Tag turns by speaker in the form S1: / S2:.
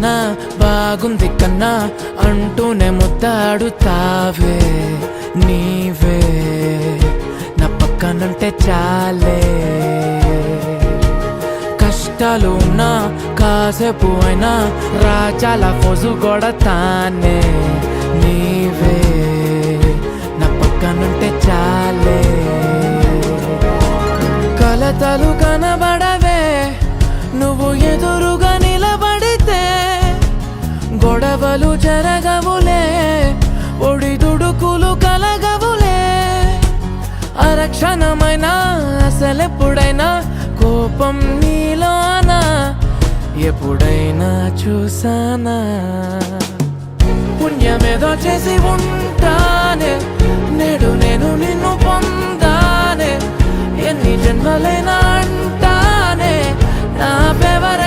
S1: కన్నా బాగుంది కన్నా అంటూనే ముద్దాడుతావే నీవే నా పక్కనుంటే చాలే కష్టాలు ఉన్నా కాసేపు అయినా రాజాల ఫోజు కొడతానే నీవే నా పక్కనుంటే చాలే కలతలు కనబడవే నువ్వు ఎదురుగా నిలబడితే గొడవలు జరగవులే ఒడిదుడుకులు కలగవులే అరక్షణమైనా అసలెప్పుడైనా కోపం నీలోనా ఎప్పుడైనా చూసానా పుణ్యమేదో చేసి ఉంటానే నేడు నేను నిన్ను పొందానే ఎన్ని జన్మలైనా